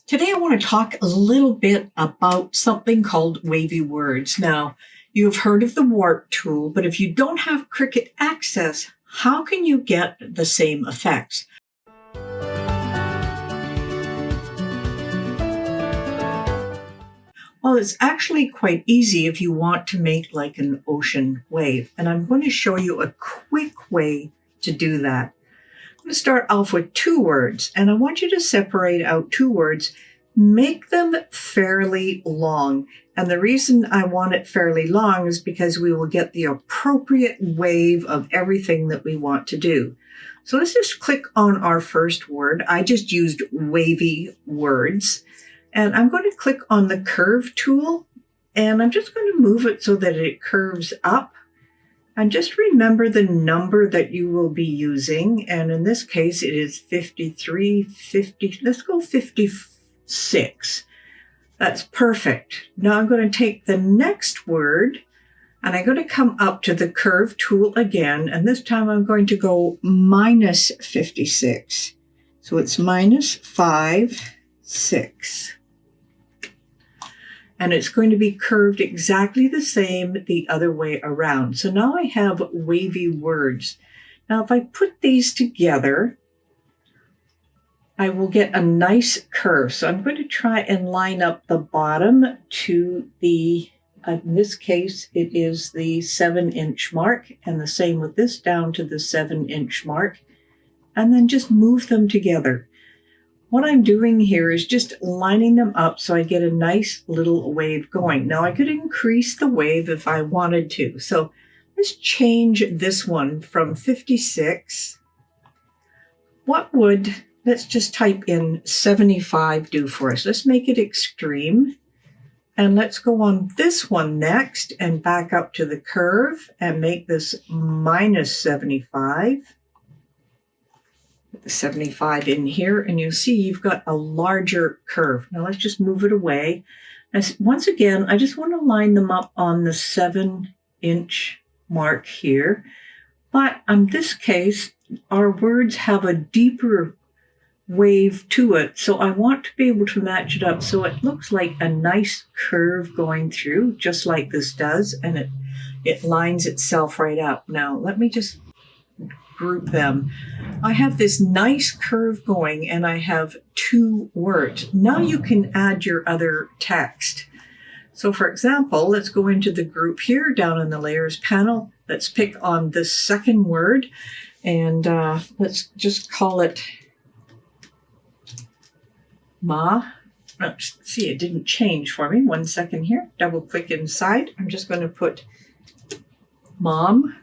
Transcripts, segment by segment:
Today I want to talk a little bit about something called Wavy words. Now, you've heard of the warp tool, but if you don't have Cricut access, how can you get the same effects? Well, it's actually quite easy if you want to make like an ocean wave. And I'm going to show you a quick way to do that. I'm going to start off with two words, and I want you to separate out two words. Make them fairly long. And the reason I want it fairly long is because we will get the appropriate wave of everything that we want to do. So let's just click on our first word. I just used Wavy words. And I'm going to click on the curve tool, and I'm just going to move it so that it curves up. And just remember the number that you will be using. And in this case, it is 53, 50, let's go 56. That's perfect. Now I'm going to take the next word, and I'm going to come up to the curve tool again. And this time I'm going to go minus 56. So it's minus 5, 6. And it's going to be curved exactly the same the other way around. So now I have wavy words. Now if I put these together, I will get a nice curve. So I'm going to try and line up the bottom to the, in this case, it is the 7-inch mark, and the same with this down to the 7-inch mark, and then just move them together. What I'm doing here is just lining them up so I get a nice little wave going. Now I could increase the wave if I wanted to. So let's change this one from 56. Let's just type in 75 do for us. Let's make it extreme. And let's go on this one next and back up to the curve and make this minus 75. Put the 75 in here, and you'll see you've got a larger curve. Now let's just move it away. And once again, I just want to line them up on the 7-inch mark here. But in this case, our words have a deeper wave to it. So I want to be able to match it up so it looks like a nice curve going through, just like this does, and it lines itself right up. Now let me just group them. I have this nice curve going, and I have two words. Now you can add your other text. So for example, let's go into the group here down in the layers panel. Let's pick on this second word, and let's just call it Ma. See, it didn't change for me. 1 second here. Double click inside. I'm just going to put Mom,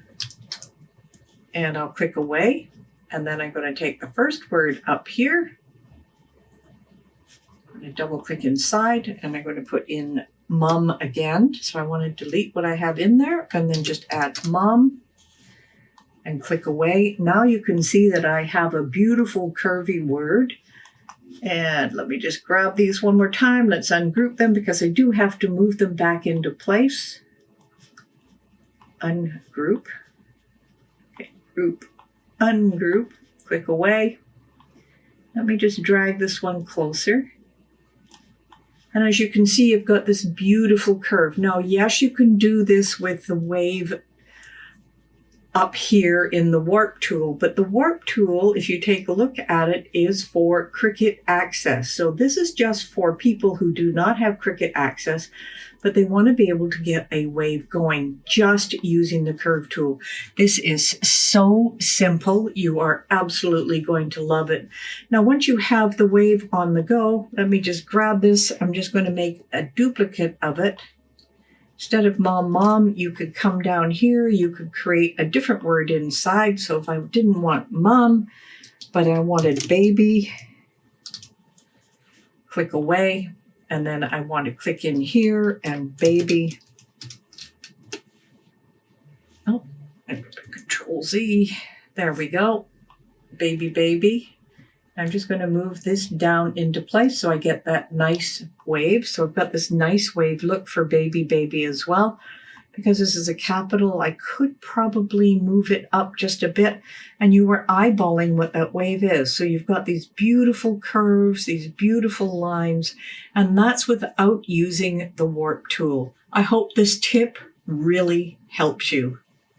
and I'll click away. And then I'm going to take the first word up here. I'm going to double click inside, and I'm going to put in Mom again. So I want to delete what I have in there and then just add Mom and click away. Now you can see that I have a beautiful curvy word. And let me just grab these one more time. Let's ungroup them because I do have to move them back into place. Ungroup. Okay, group, ungroup, click away. Let me just drag this one closer. And as you can see, you've got this beautiful curve. Now, yes, you can do this with the wave up here in the warp tool, but the warp tool, if you take a look at it, is for Cricut access. So this is just for people who do not have Cricut access, but they want to be able to get a wave going just using the curve tool. This is so simple. You are absolutely going to love it. Now, once you have the wave on the go, let me just grab this. I'm just going to make a duplicate of it. Instead of mom, you could come down here. You could create a different word inside. So if I didn't want mom, but I wanted baby, click away. And then I want to click in here and baby. Oh, and Control Z. There we go. Baby. I'm just going to move this down into place so I get that nice wave. So I've got this nice wave look for baby as well. because this is a capital, I could probably move it up just a bit, and you are eyeballing what that wave is. So you've got these beautiful curves, these beautiful lines, and that's without using the warp tool. I hope this tip really helps you.